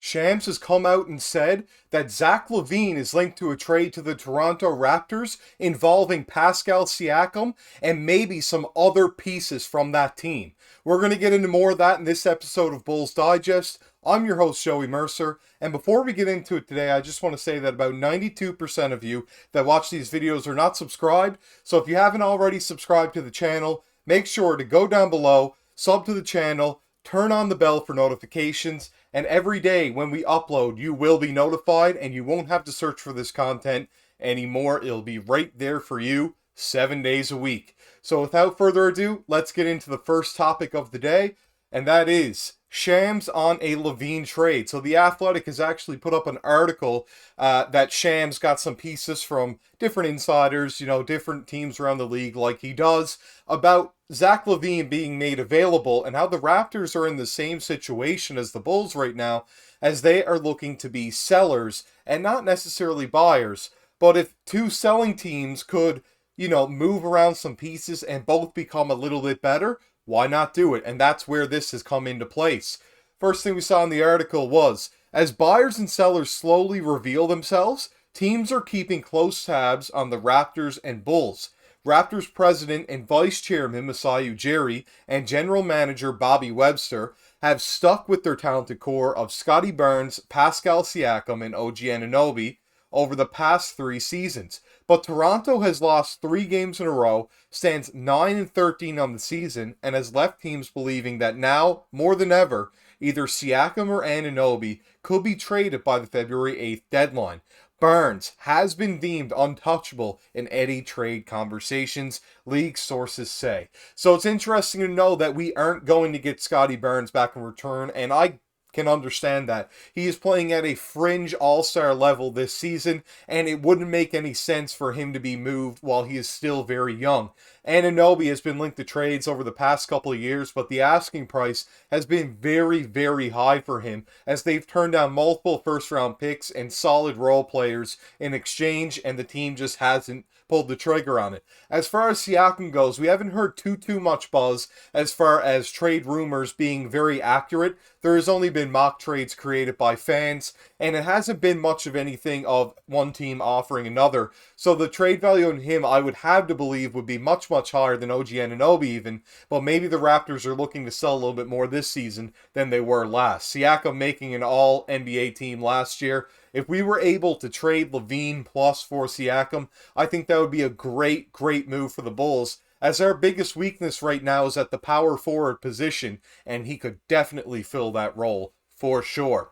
Shams has come out and said that Zach LaVine is linked to a trade to the Toronto Raptors involving Pascal Siakam and maybe some other pieces from that team. We're going to get into more of that in this episode of Bulls Digest. I'm your host, Joey Mercer, and before we get into it today, I just want to say that about 92% of you that watch these videos are not subscribed, so if you haven't already subscribed to the channel, make sure to go down below, sub to the channel, turn on the bell for notifications, and every day when we upload, you will be notified and you won't have to search for this content anymore. It'll be right there for you 7 days a week. So without further ado, let's get into the first topic of the day, and that is Shams on a LaVine trade. So The Athletic has actually put up an article that Shams got some pieces from different insiders, different teams around the league like he does, about Zach LaVine being made available and how the Raptors are in the same situation as the Bulls right now, as they are looking to be sellers and not necessarily buyers. But if two selling teams could, move around some pieces and both become a little bit better, why not do it? And that's where this has come into place. First thing we saw in the article was, as buyers and sellers slowly reveal themselves, teams are keeping close tabs on the Raptors and Bulls. Raptors president and vice chairman Masai Ujiri and general manager Bobby Webster have stuck with their talented core of Scotty Barnes, Pascal Siakam, and OG Anunoby over the past 3 seasons. But Toronto has lost 3 games in a row, stands 9-13 on the season, and has left teams believing that now, more than ever, either Siakam or Anunoby could be traded by the February 8th deadline. Barnes has been deemed untouchable in any trade conversations, league sources say. So it's interesting to know that we aren't going to get Scotty Barnes back in return, and I can understand that. He is playing at a fringe all-star level this season, and it wouldn't make any sense for him to be moved while he is still very young. Anunoby has been linked to trades over the past couple of years, but the asking price has been very, very high for him, as they've turned down multiple first-round picks and solid role players in exchange, and the team just hasn't pulled the trigger on it. As far as Siakam goes, we haven't heard too much buzz as far as trade rumors being very accurate. There has only been mock trades created by fans, and it hasn't been much of anything of one team offering another. So the trade value on him, I would have to believe, would be much higher than OG Anunoby even, but maybe the Raptors are looking to sell a little bit more this season than they were last. Siakam making an all-NBA team last year. If we were able to trade LaVine plus for Siakam, I think that would be a great move for the Bulls, as our biggest weakness right now is at the power forward position, and he could definitely fill that role for sure.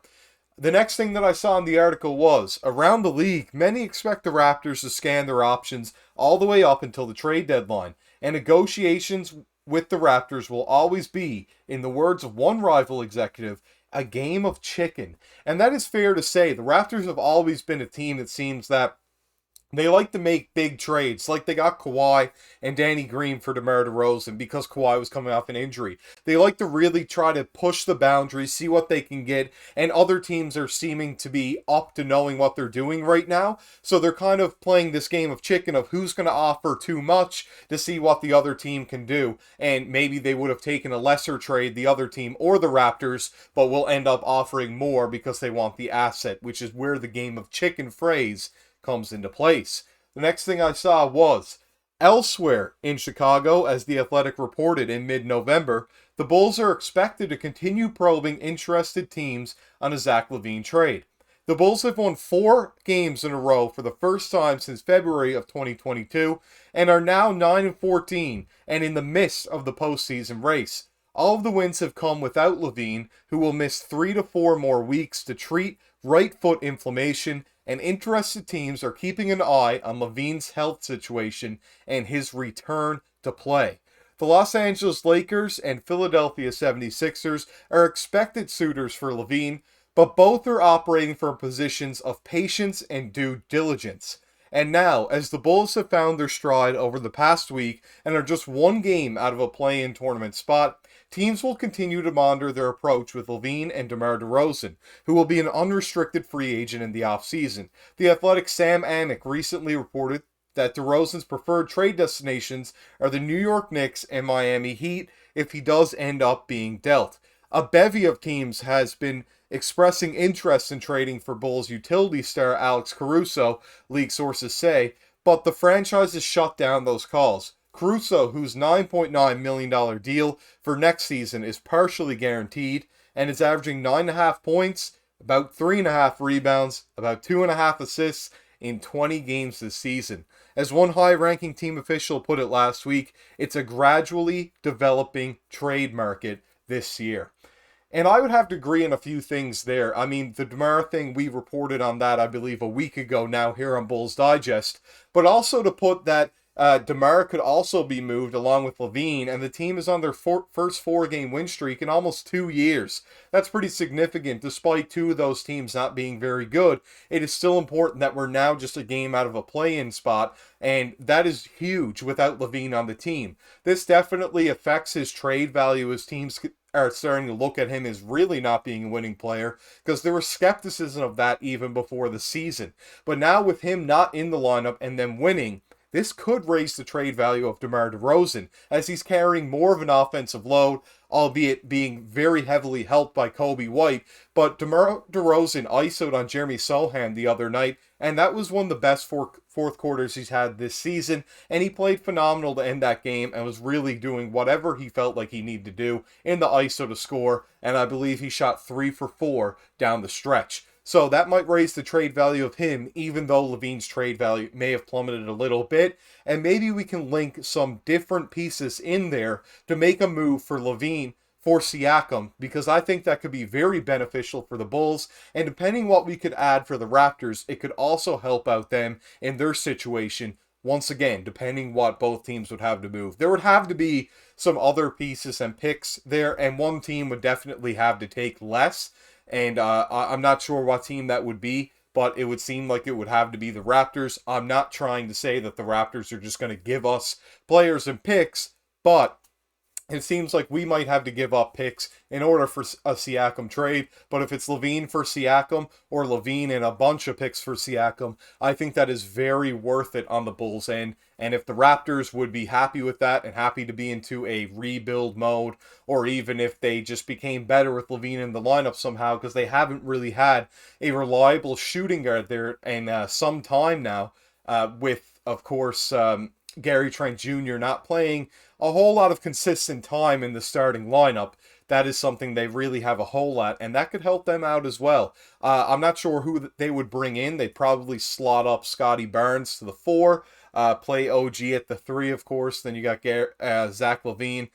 The next thing that I saw in the article was, around the league, many expect the Raptors to scan their options all the way up until the trade deadline, and negotiations with the Raptors will always be, in the words of one rival executive, a game of chicken. And that is fair to say. The Raptors have always been a team that seems that they like to make big trades, like they got Kawhi and Danny Green for DeMar DeRozan because Kawhi was coming off an injury. They like to really try to push the boundaries, see what they can get, and other teams are seeming to be up to knowing what they're doing right now. So they're kind of playing this game of chicken of who's going to offer too much to see what the other team can do. And maybe they would have taken a lesser trade, the other team or the Raptors, but will end up offering more because they want the asset, which is where the game of chicken phrase comes into place. The next thing I saw was, elsewhere in Chicago, as The Athletic reported in mid-November, the Bulls are expected to continue probing interested teams on a Zach LaVine trade. The Bulls have won 4 games in a row for the first time since February of 2022 and are now 9-14 and in the midst of the postseason race. All of the wins have come without LaVine, who will miss 3 to 4 more weeks to treat right foot inflammation, and interested teams are keeping an eye on LaVine's health situation and his return to play. The Los Angeles Lakers and Philadelphia 76ers are expected suitors for LaVine, but both are operating from positions of patience and due diligence. And now, as the Bulls have found their stride over the past week and are just 1 game out of a play-in tournament spot, teams will continue to monitor their approach with LaVine and DeMar DeRozan, who will be an unrestricted free agent in the offseason. The Athletic's Sam Amick recently reported that DeRozan's preferred trade destinations are the New York Knicks and Miami Heat if he does end up being dealt. A bevy of teams has been expressing interest in trading for Bulls utility star Alex Caruso, league sources say, but the franchise has shut down those calls. Caruso, whose $9.9 million deal for next season is partially guaranteed and is averaging 9.5 points, about 3.5 rebounds, about 2.5 assists in 20 games this season. As one high-ranking team official put it last week, it's a gradually developing trade market this year. And I would have to agree on a few things there. I mean, the DeMar thing, we reported on that, I believe, a week ago now here on Bulls Digest. But also to put that DeMar could also be moved along with LaVine, and the team is on their first 4-game win streak in almost 2 years. That's pretty significant. Despite 2 of those teams not being very good, it is still important that we're now just a game out of a play-in spot, and that is huge without LaVine on the team. This definitely affects his trade value as teams are starting to look at him as really not being a winning player, because there was skepticism of that even before the season. But now with him not in the lineup and them winning, this could raise the trade value of DeMar DeRozan, as he's carrying more of an offensive load, albeit being very heavily helped by Kobe White. But DeMar DeRozan isoed on Jeremy Sohan the other night, and that was one of the best fourth quarters he's had this season, and he played phenomenal to end that game and was really doing whatever he felt like he needed to do in the iso to score, and I believe he shot 3 for 4 down the stretch. So that might raise the trade value of him, even though LaVine's trade value may have plummeted a little bit. And maybe we can link some different pieces in there to make a move for LaVine for Siakam, because I think that could be very beneficial for the Bulls. And depending what we could add for the Raptors, it could also help out them in their situation. Once again, depending what both teams would have to move. There would have to be some other pieces and picks there, and one team would definitely have to take less. And I'm not sure what team that would be, but it would seem like it would have to be the Raptors. I'm not trying to say that the Raptors are just going to give us players and picks, but it seems like we might have to give up picks in order for a Siakam trade. But if it's LaVine for Siakam or LaVine and a bunch of picks for Siakam, I think that is very worth it on the Bulls' end. And if the Raptors would be happy with that and happy to be into a rebuild mode, or even if they just became better with LaVine in the lineup somehow, because they haven't really had a reliable shooting guard there in some time now, with, of course, Gary Trent Jr. not playing a whole lot of consistent time in the starting lineup. That is something they really have a hole at, and that could help them out as well. I'm not sure who they would bring in. They'd probably slot up Scotty Barnes to the 4, play OG at the 3, of course. Then you got Zach LaVine.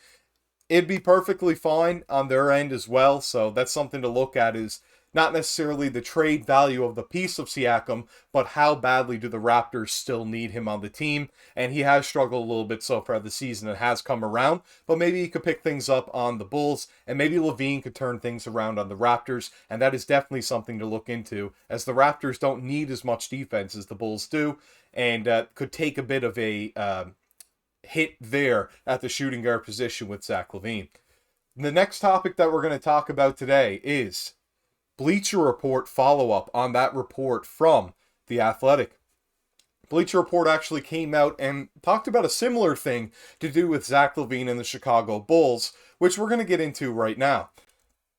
It'd be perfectly fine on their end as well, so that's something to look at, is not necessarily the trade value of the piece of Siakam, but how badly do the Raptors still need him on the team. And he has struggled a little bit so far this season. It has come around, but maybe he could pick things up on the Bulls, and maybe LaVine could turn things around on the Raptors, and that is definitely something to look into, as the Raptors don't need as much defense as the Bulls do, and could take a bit of a hit there at the shooting guard position with Zach LaVine. The next topic that we're going to talk about today is Bleacher Report follow-up on that report from The Athletic. Bleacher Report actually came out and talked about a similar thing to do with Zach LaVine and the Chicago Bulls, which we're going to get into right now.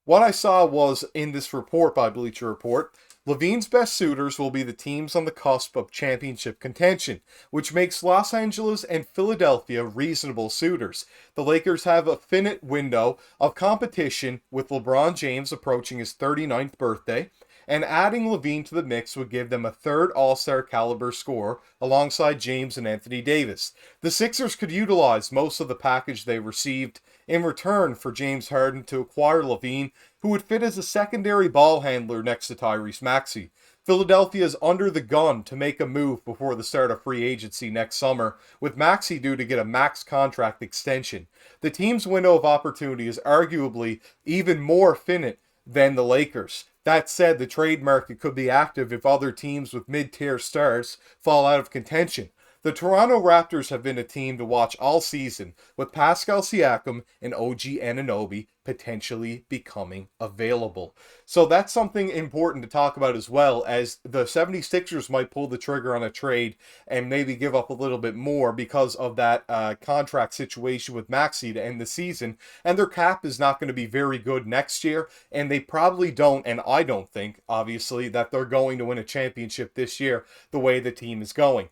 What I saw was, in this report by Bleacher Report, LaVine's best suitors will be the teams on the cusp of championship contention, which makes Los Angeles and Philadelphia reasonable suitors. The Lakers have a finite window of competition with LeBron James approaching his 39th birthday, and adding LaVine to the mix would give them a third All-Star caliber scorer alongside James and Anthony Davis. The Sixers could utilize most of the package they received in return for James Harden to acquire LaVine, who would fit as a secondary ball handler next to Tyrese Maxey. Philadelphia is under the gun to make a move before the start of free agency next summer, with Maxey due to get a max contract extension. The team's window of opportunity is arguably even more finite than the Lakers. That said, the trade market could be active if other teams with mid-tier stars fall out of contention. The Toronto Raptors have been a team to watch all season, with Pascal Siakam and OG Anunoby potentially becoming available. So that's something important to talk about as well, as the 76ers might pull the trigger on a trade and maybe give up a little bit more because of that contract situation with Maxey to end the season. And their cap is not going to be very good next year, and they probably don't, and I don't think, obviously, that they're going to win a championship this year the way the team is going.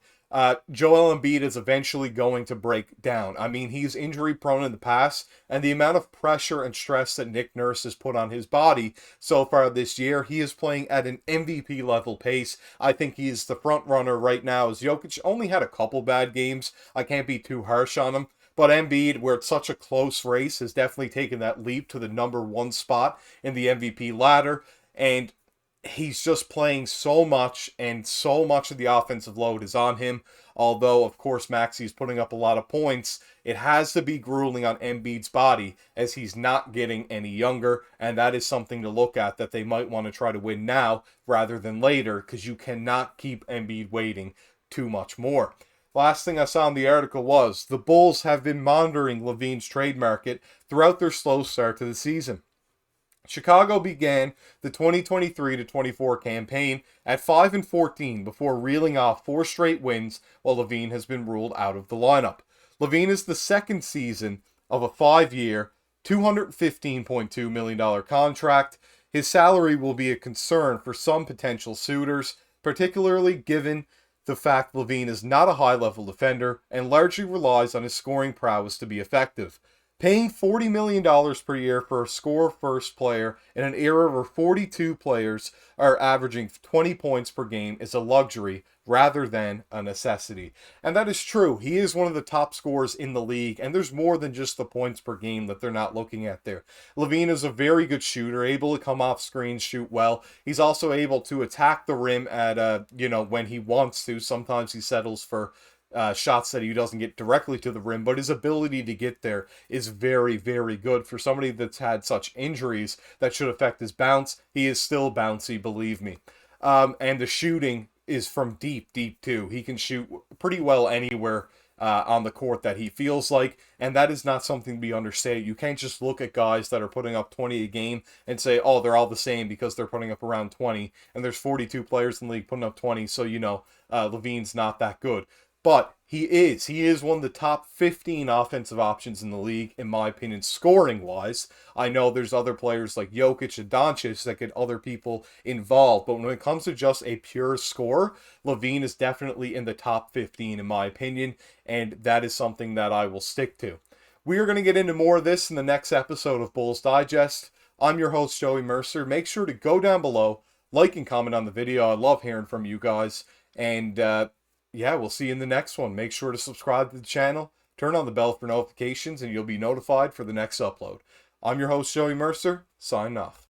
Joel Embiid is eventually going to break down. I mean, he's injury prone in the past, and the amount of pressure and stress that Nick Nurse has put on his body so far this year, he is playing at an MVP level pace. I think he is the front runner right now, as Jokic only had a couple bad games. I can't be too harsh on him. But Embiid, where it's such a close race, has definitely taken that leap to the number one spot in the MVP ladder. And he's just playing so much, and so much of the offensive load is on him. Although, of course, Maxey's putting up a lot of points, it has to be grueling on Embiid's body, as he's not getting any younger, and that is something to look at, that they might want to try to win now rather than later, because you cannot keep Embiid waiting too much more. Last thing I saw in the article was the Bulls have been monitoring LaVine's trade market throughout their slow start to the season. Chicago began the 2023-24 campaign at 5-14 before reeling off 4 straight wins, while LaVine has been ruled out of the lineup. LaVine is the second season of a 5-year, $215.2 million contract. His salary will be a concern for some potential suitors, particularly given the fact LaVine is not a high-level defender and largely relies on his scoring prowess to be effective. Paying $40 million per year for a score-first player in an era where 42 players are averaging 20 points per game is a luxury rather than a necessity. And that is true. He is one of the top scorers in the league, and there's more than just the points per game that they're not looking at there. LaVine is a very good shooter, able to come off screens, shoot well. He's also able to attack the rim at, when he wants to. Sometimes he settles for shots that he doesn't get directly to the rim, but his ability to get there is very, very good. For somebody that's had such injuries that should affect his bounce, he is still bouncy, believe me. And the shooting is from deep, deep too. He can shoot pretty well anywhere on the court that he feels like, and that is not something to be understated. You can't just look at guys that are putting up 20 a game and say, oh, they're all the same because they're putting up around 20, and there's 42 players in the league putting up 20, so LaVine's not that good. But he is one of the top 15 offensive options in the league, in my opinion, scoring-wise. I know there's other players like Jokic and Doncic that get other people involved, but when it comes to just a pure scorer, LaVine is definitely in the top 15, in my opinion, and that is something that I will stick to. We are going to get into more of this in the next episode of Bulls Digest. I'm your host, Joey Mercer. Make sure to go down below, like and comment on the video. I love hearing from you guys, and we'll see you in the next one. Make sure to subscribe to the channel, turn on the bell for notifications, and you'll be notified for the next upload. I'm your host, Joey Mercer, signing off.